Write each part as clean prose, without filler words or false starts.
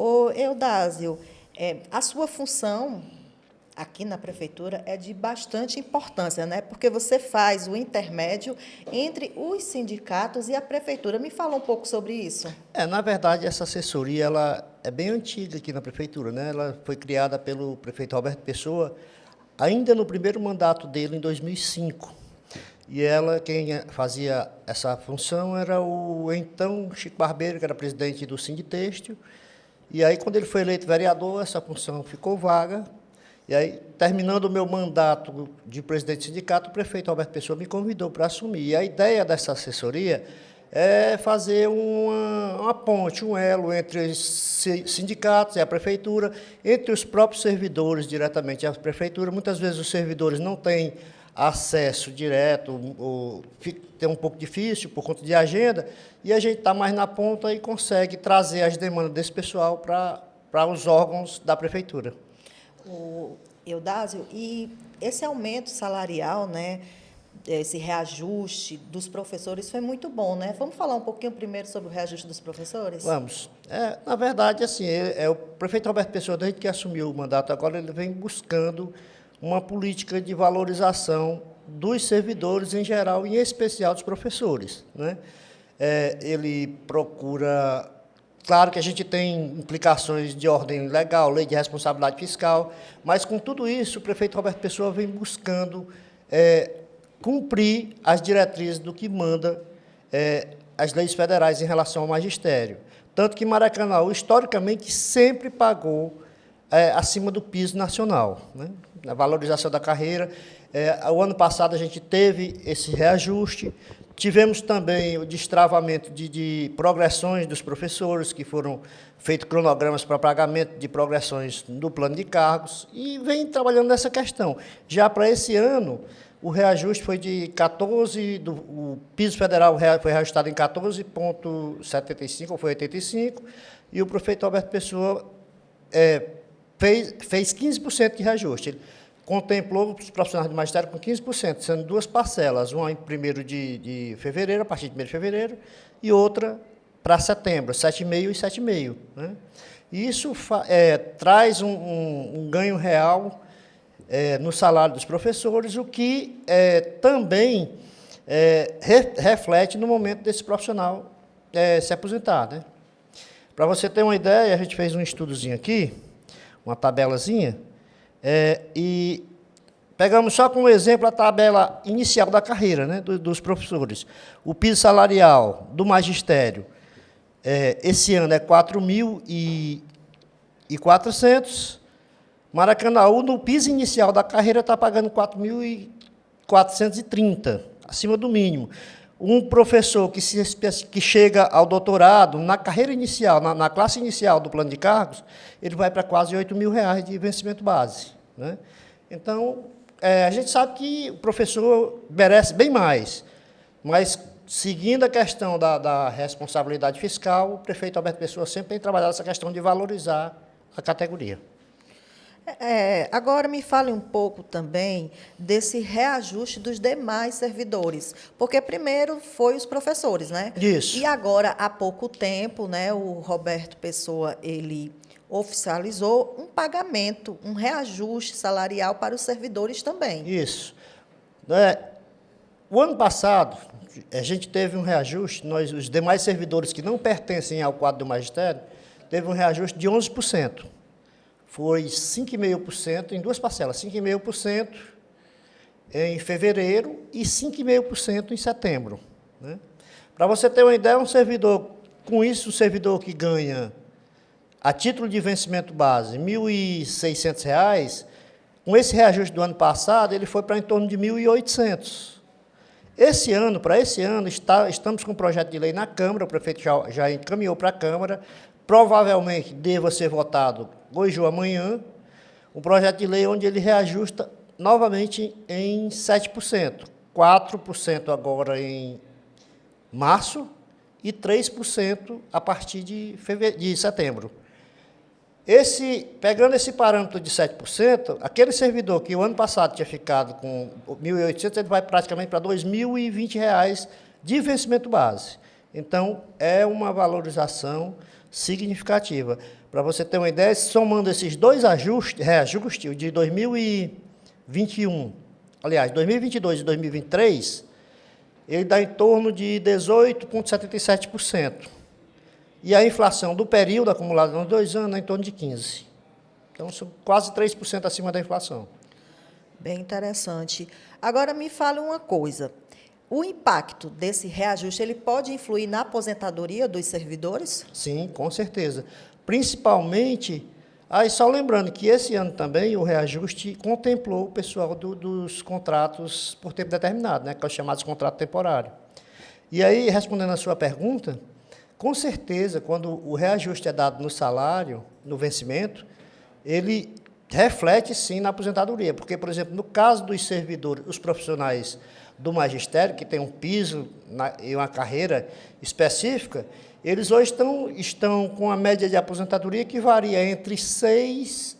Ô, Eudásio, a sua função aqui na prefeitura é de bastante importância, né? Porque você faz o intermédio entre os sindicatos e a prefeitura. Me fala um pouco sobre isso. Na verdade, essa assessoria ela é bem antiga aqui na prefeitura, né? Ela foi criada pelo prefeito Roberto Pessoa ainda no primeiro mandato dele, em 2005. E quem fazia essa função era o então Chico Barbeiro, que era presidente do Sinditêxtil. E aí, quando ele foi eleito vereador, essa função ficou vaga. E aí, terminando o meu mandato de presidente do sindicato, o prefeito Roberto Pessoa me convidou para assumir. E a ideia dessa assessoria é fazer uma ponte, um elo entre os sindicatos e a prefeitura, entre os próprios servidores diretamente à prefeitura. Muitas vezes os servidores não têm acesso direto, ou é um pouco difícil por conta de agenda, e a gente está mais na ponta e consegue trazer as demandas desse pessoal para os órgãos da prefeitura. O Eudásio, e esse aumento salarial, né, esse reajuste dos professores foi muito bom, né? Vamos falar um pouquinho primeiro sobre o reajuste dos professores? Vamos. Na verdade, assim, o prefeito Roberto Pessoa, desde que assumiu o mandato agora, ele vem buscando uma política de valorização dos servidores em geral, e em especial dos professores, né? Ele procura... Claro que a gente tem implicações de ordem legal, lei de responsabilidade fiscal, mas, com tudo isso, o prefeito Roberto Pessoa vem buscando cumprir as diretrizes do que manda as leis federais em relação ao magistério. Tanto que Maracanaú, historicamente, sempre pagou acima do piso nacional, né? Na valorização da carreira. O ano passado, a gente teve esse reajuste. Tivemos também o destravamento de progressões dos professores, que foram feitos cronogramas para pagamento de progressões no plano de cargos, e vem trabalhando nessa questão. Já para esse ano, o reajuste foi de 14, o piso federal foi reajustado em 14,75, ou foi 85, e o prefeito Roberto Pessoa fez 15% de reajuste. Ele contemplou os profissionais do magistério com 15%, sendo duas parcelas, uma em 1º de fevereiro, a partir de 1º de fevereiro, e outra para setembro, 7,5% e 7,5%. Né? E isso traz um ganho real no salário dos professores, o que também reflete no momento desse profissional se aposentar, né? Para você ter uma ideia, a gente fez um estudozinho aqui, uma tabelazinha, e pegamos só como exemplo a tabela inicial da carreira, né, dos professores. O piso salarial do magistério, esse ano é 4.400. Maracanaú, no piso inicial da carreira, está pagando 4.430, acima do mínimo. Um professor que chega ao doutorado, na carreira inicial, na classe inicial do plano de cargos, ele vai para quase R$ 8.000 de vencimento base, né? Então, a gente sabe que o professor merece bem mais, mas, seguindo a questão da responsabilidade fiscal, o prefeito Alberto Pessoa sempre tem trabalhado essa questão de valorizar a categoria. Agora me fale um pouco também desse reajuste dos demais servidores, porque primeiro foi os professores, né? Isso. E agora, há pouco tempo, né, o Roberto Pessoa, ele oficializou um pagamento, um reajuste salarial para os servidores também. Isso. O ano passado, a gente teve um reajuste, os demais servidores que não pertencem ao quadro do magistério, teve um reajuste de 11%. Foi 5,5% em duas parcelas, 5,5% em fevereiro e 5,5% em setembro, né? Para você ter uma ideia, um servidor que ganha, a título de vencimento base, R$ 1.600, com esse reajuste do ano passado, ele foi para em torno de 1.800. Para esse ano, estamos com um projeto de lei na Câmara, o prefeito já encaminhou para a Câmara, provavelmente deva ser votado hoje ou amanhã, um projeto de lei onde ele reajusta novamente em 7%, 4% agora em março e 3% a partir de setembro. Pegando esse parâmetro de 7%, aquele servidor que o ano passado tinha ficado com 1.800, ele vai praticamente para R$ 2.020 de vencimento base. Então, é uma valorização significativa. Para você ter uma ideia, somando esses dois reajustes, o de 2021, aliás, 2022 e 2023, ele dá em torno de 18,77%. E a inflação do período acumulado nos 2 anos é em torno de 15%. Então, quase 3% acima da inflação. Bem interessante. Agora, me fale uma coisa. O impacto desse reajuste, ele pode influir na aposentadoria dos servidores? Sim, com certeza. Principalmente, só lembrando que esse ano também o reajuste contemplou o pessoal dos contratos por tempo determinado, né, que é os chamados contratos temporários. E aí, respondendo a sua pergunta, com certeza, quando o reajuste é dado no salário, no vencimento, ele reflete, sim, na aposentadoria. Porque, por exemplo, no caso dos servidores, os profissionais do magistério, que tem um piso e uma carreira específica, eles hoje estão com a média de aposentadoria que varia entre 6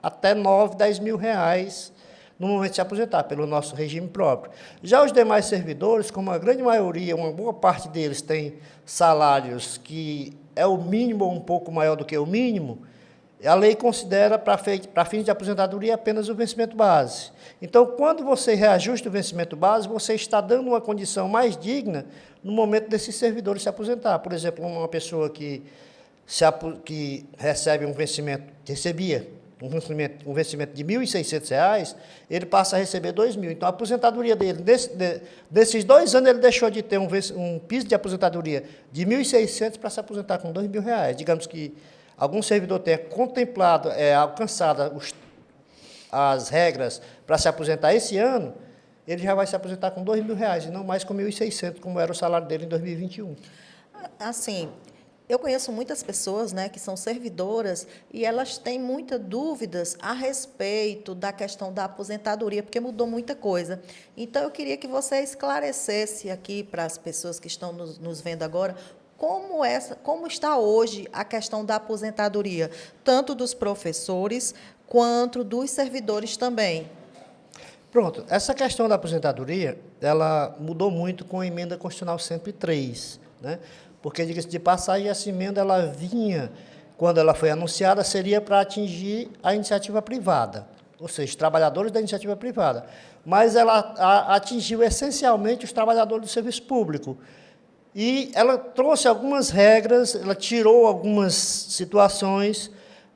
até 9, 10 mil reais no momento de se aposentar, pelo nosso regime próprio. Já os demais servidores, como a grande maioria, uma boa parte deles tem salários que é o mínimo ou um pouco maior do que o mínimo, a lei considera, para fins de aposentadoria, apenas o vencimento base. Então, quando você reajusta o vencimento base, você está dando uma condição mais digna no momento desses servidores se aposentar. Por exemplo, uma pessoa que recebe recebia um vencimento de R$ 1.600, ele passa a receber R$ 2.000. Então, a aposentadoria dele, desses 2 anos, ele deixou de ter um piso de aposentadoria de R$ 1.600 para se aposentar com R$ 2.000. Digamos que algum servidor tenha contemplado, alcançado as regras para se aposentar esse ano, ele já vai se aposentar com R$ 2.000 e não mais com R$ 1.600, como era o salário dele em 2021. Assim, eu conheço muitas pessoas, né, que são servidoras e elas têm muitas dúvidas a respeito da questão da aposentadoria, porque mudou muita coisa. Então, eu queria que você esclarecesse aqui para as pessoas que estão nos vendo agora como está hoje a questão da aposentadoria, tanto dos professores quanto dos servidores também. Pronto, essa questão da aposentadoria, ela mudou muito com a emenda constitucional 103, né? Porque, diga-se de passagem, essa emenda, ela vinha, quando ela foi anunciada, seria para atingir a iniciativa privada, ou seja, os trabalhadores da iniciativa privada, mas ela atingiu essencialmente os trabalhadores do serviço público. E ela trouxe algumas regras, ela tirou algumas situações.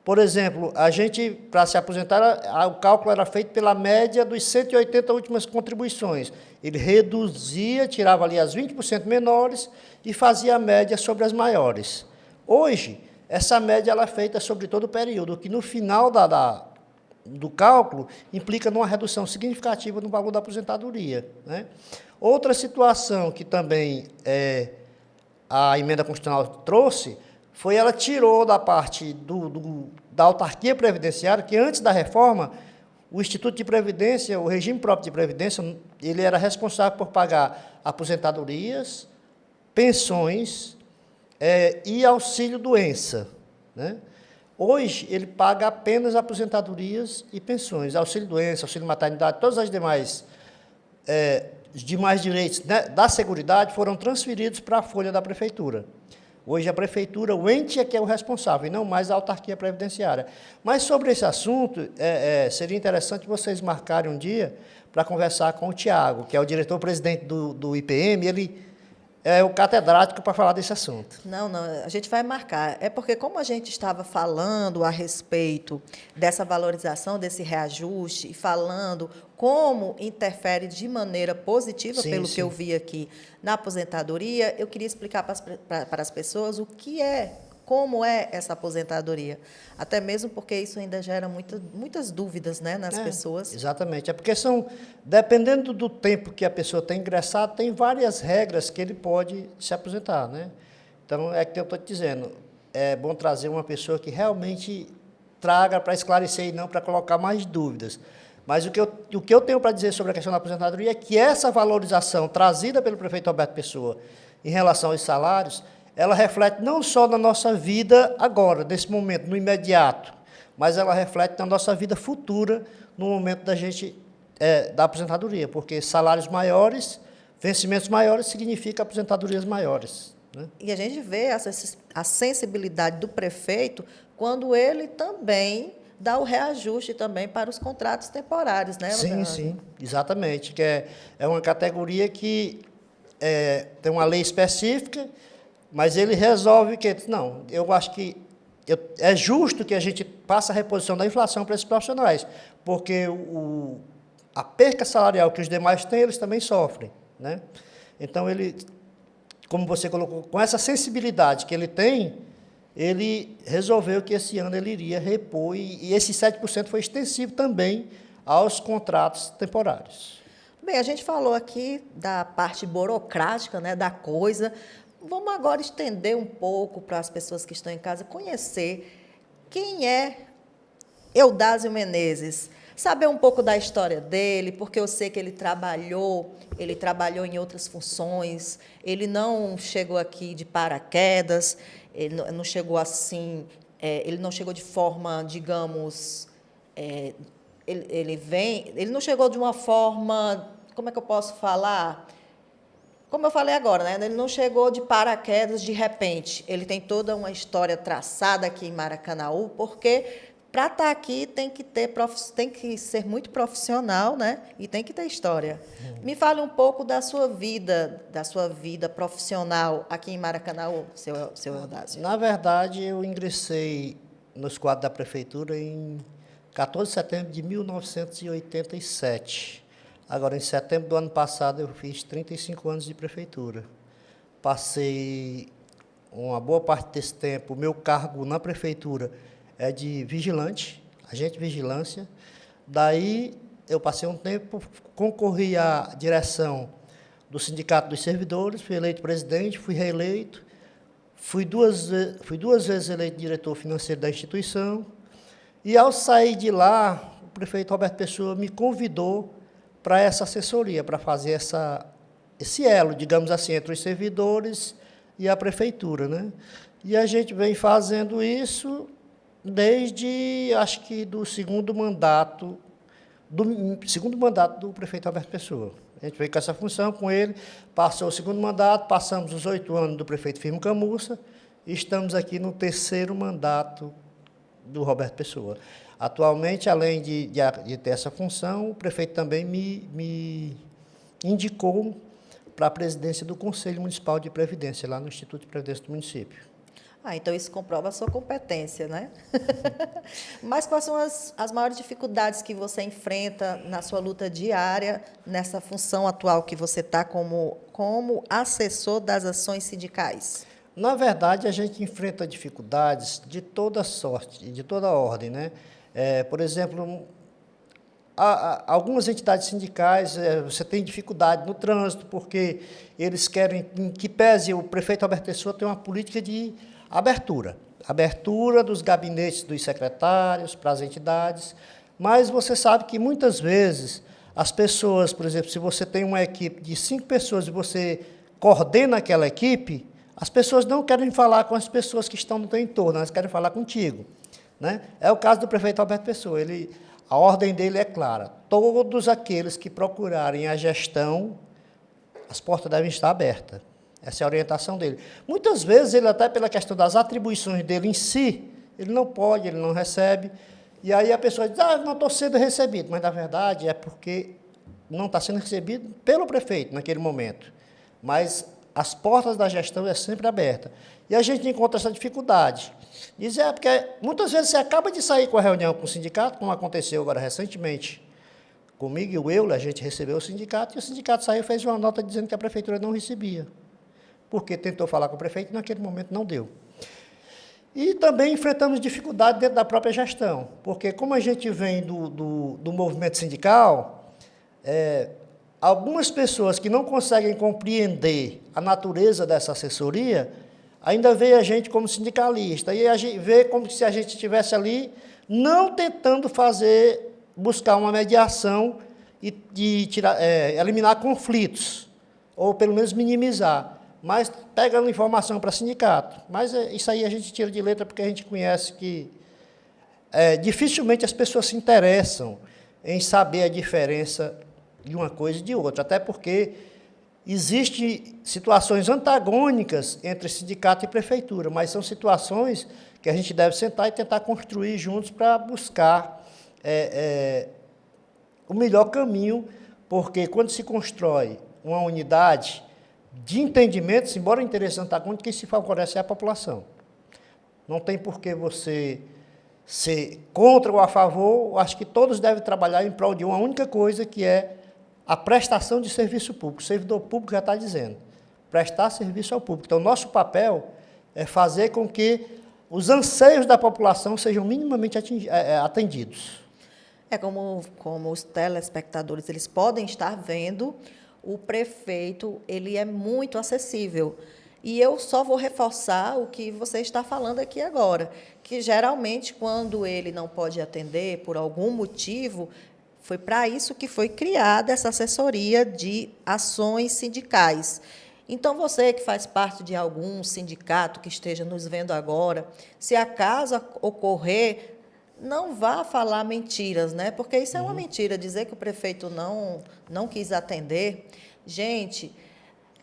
Por exemplo, a gente, para se aposentar, o cálculo era feito pela média dos 180 últimas contribuições. Ele reduzia, tirava ali as 20% menores e fazia a média sobre as maiores. Hoje, essa média ela é feita sobre todo o período, o que no final do cálculo implica numa redução significativa no valor da aposentadoria, né? Outra situação que também a emenda constitucional trouxe foi ela tirou da parte da autarquia previdenciária, que antes da reforma, o Instituto de Previdência, o regime próprio de previdência, ele era responsável por pagar aposentadorias, pensões e auxílio-doença, né? Hoje, ele paga apenas aposentadorias e pensões, auxílio-doença, auxílio-maternidade, todas as demais os demais direitos da Seguridade foram transferidos para a folha da Prefeitura. Hoje, a Prefeitura, o ente é que é o responsável, e não mais a autarquia previdenciária. Mas, sobre esse assunto, seria interessante vocês marcarem um dia para conversar com o Tiago, que é o diretor-presidente do IPM, ele é o catedrático para falar desse assunto. Não, a gente vai marcar. É porque, como a gente estava falando a respeito dessa valorização, desse reajuste, e falando como interfere de maneira positiva, pelo que eu vi aqui, na aposentadoria, eu queria explicar para as pessoas como é essa aposentadoria. Até mesmo porque isso ainda gera muitas dúvidas, né, nas pessoas. Exatamente. É porque dependendo do tempo que a pessoa tem ingressado, tem várias regras que ele pode se aposentar, né? Então, é que eu estou te dizendo, é bom trazer uma pessoa que realmente traga para esclarecer e não para colocar mais dúvidas. Mas o que eu tenho para dizer sobre a questão da aposentadoria é que essa valorização trazida pelo prefeito Roberto Pessoa em relação aos salários, ela reflete não só na nossa vida agora, nesse momento, no imediato, mas ela reflete na nossa vida futura, no momento da aposentadoria, porque salários maiores, vencimentos maiores, significa aposentadorias maiores. né? E a gente vê a sensibilidade do prefeito quando ele também dá o reajuste também para os contratos temporários, né, Sim, Luciana? sim, exatamente, que é uma categoria que tem uma lei específica, mas ele resolve que, não, eu acho que é justo que a gente passe a reposição da inflação para esses profissionais, porque a perca salarial que os demais têm, eles também sofrem, né? Então, ele, como você colocou, com essa sensibilidade que ele tem, ele resolveu que esse ano ele iria repor, e esse 7% foi extensivo também aos contratos temporários. Bem, a gente falou aqui da parte burocrática, né, da coisa. Vamos agora estender um pouco para as pessoas que estão em casa conhecer quem é Eudásio Menezes, saber um pouco da história dele, porque eu sei que ele trabalhou em outras funções, ele não chegou aqui de paraquedas, ele não chegou assim, ele não chegou de forma, digamos, ele não chegou de uma forma, como é que eu posso falar? Como eu falei agora, né? Ele não chegou de paraquedas de repente. Ele tem toda uma história traçada aqui em Maracanaú, porque para estar aqui tem que ser muito profissional, né? E tem que ter história. Me fale um pouco da sua vida profissional aqui em Maracanaú, seu Eudásio. Na verdade, eu ingressei nos quadros da prefeitura em 14 de setembro de 1987. Agora, em setembro do ano passado, eu fiz 35 anos de prefeitura. Passei uma boa parte desse tempo, o meu cargo na prefeitura é de vigilante, agente de vigilância. Daí, eu passei um tempo, concorri à direção do Sindicato dos Servidores, fui eleito presidente, fui reeleito, fui duas vezes eleito diretor financeiro da instituição, e, ao sair de lá, o prefeito Roberto Pessoa me convidou para essa assessoria, para fazer esse elo, digamos assim, entre os servidores e a prefeitura, né? E a gente vem fazendo isso desde, acho que, do segundo mandato do prefeito Roberto Pessoa. A gente veio com essa função com ele, passou o segundo mandato, passamos os 8 anos do prefeito Firmo Camussa, e estamos aqui no terceiro mandato do Roberto Pessoa. Atualmente, além de ter essa função, o prefeito também me indicou para a presidência do Conselho Municipal de Previdência, lá no Instituto de Previdência do município. Então isso comprova a sua competência, né? Mas quais são as maiores dificuldades que você enfrenta na sua luta diária, nessa função atual que você está como assessor das ações sindicais? Na verdade, a gente enfrenta dificuldades de toda sorte, de toda ordem, né? Por exemplo, algumas entidades sindicais, você tem dificuldade no trânsito, porque eles querem que pese o prefeito Roberto Pessoa tem uma política de abertura dos gabinetes dos secretários para as entidades, mas você sabe que muitas vezes as pessoas, por exemplo, se você tem uma equipe de 5 pessoas e você coordena aquela equipe, as pessoas não querem falar com as pessoas que estão no teu entorno, elas querem falar contigo, né? É o caso do prefeito Roberto Pessoa. A ordem dele é clara: todos aqueles que procurarem a gestão, as portas devem estar abertas. Essa é a orientação dele. Muitas vezes, ele até pela questão das atribuições dele em si, ele não pode, ele não recebe, e aí a pessoa diz, não estou sendo recebido, mas, na verdade, é porque não está sendo recebido pelo prefeito naquele momento. Mas as portas da gestão é sempre aberta. E a gente encontra essa dificuldade. Diz, porque muitas vezes você acaba de sair com a reunião com o sindicato, como aconteceu agora recentemente comigo e o Euler, a gente recebeu o sindicato, e o sindicato saiu e fez uma nota dizendo que a prefeitura não recebia, porque tentou falar com o prefeito e naquele momento não deu. E também enfrentamos dificuldade dentro da própria gestão, porque como a gente vem do movimento sindical, algumas pessoas que não conseguem compreender a natureza dessa assessoria, ainda veem a gente como sindicalista, e a gente vê como se a gente estivesse ali não tentando buscar uma mediação e eliminar conflitos, ou pelo menos minimizar, mas pegando informação para sindicato. Mas isso aí a gente tira de letra porque a gente conhece que dificilmente as pessoas se interessam em saber a diferença de uma coisa e de outra, até porque Existem situações antagônicas entre sindicato e prefeitura, mas são situações que a gente deve sentar e tentar construir juntos para buscar o melhor caminho, porque quando se constrói uma unidade de entendimentos, embora o interesse antagônico, quem se favorece é a população. Não tem por que você ser contra ou a favor, acho que todos devem trabalhar em prol de uma única coisa, que é a prestação de serviço público. O servidor público já está dizendo, prestar serviço ao público. Então, nosso papel é fazer com que os anseios da população sejam minimamente atendidos. Como os telespectadores eles podem estar vendo, o prefeito ele é muito acessível. E eu só vou reforçar o que você está falando aqui agora, que geralmente quando ele não pode atender por algum motivo, foi para isso que foi criada essa assessoria de ações sindicais. Então, você que faz parte de algum sindicato que esteja nos vendo agora, se acaso ocorrer, não vá falar mentiras, né? Porque isso é uma mentira, dizer que o prefeito não quis atender. Gente,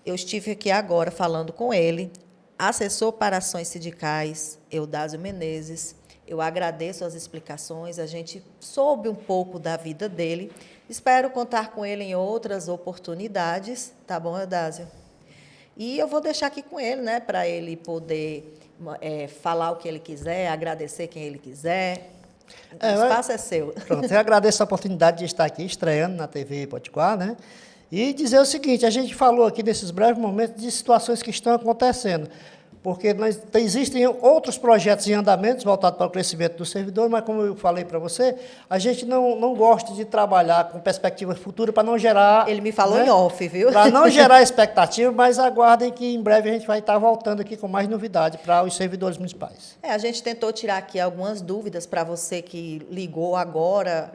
eu estive aqui agora falando com ele, assessor para ações sindicais, Eudásio Menezes. Eu agradeço as explicações, a gente soube um pouco da vida dele. Espero contar com ele em outras oportunidades, tá bom, Eudásio? E eu vou deixar aqui com ele, né, para ele poder falar o que ele quiser, agradecer quem ele quiser. O espaço é seu. Pronto, eu agradeço a oportunidade de estar aqui estreando na TV Potiguar, né? E dizer o seguinte, a gente falou aqui nesses breves momentos de situações que estão acontecendo, porque existem outros projetos em andamento voltados para o crescimento do servidor, mas como eu falei para você, a gente não gosta de trabalhar com perspectiva futura para não gerar... Ele me falou, né, em off, viu? Para não gerar expectativa, mas aguardem que em breve a gente vai estar voltando aqui com mais novidade para os servidores municipais. A gente tentou tirar aqui algumas dúvidas para você que ligou agora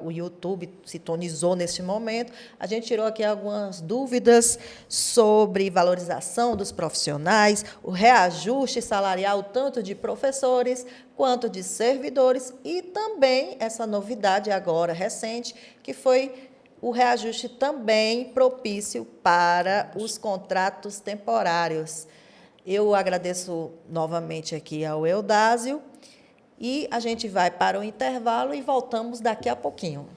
o YouTube, sintonizou neste momento. A gente tirou aqui algumas dúvidas sobre valorização dos profissionais, o reajuste salarial tanto de professores quanto de servidores e também essa novidade agora recente, que foi o reajuste também propício para os contratos temporários. Eu agradeço novamente aqui ao Eudásio e a gente vai para o intervalo e voltamos daqui a pouquinho.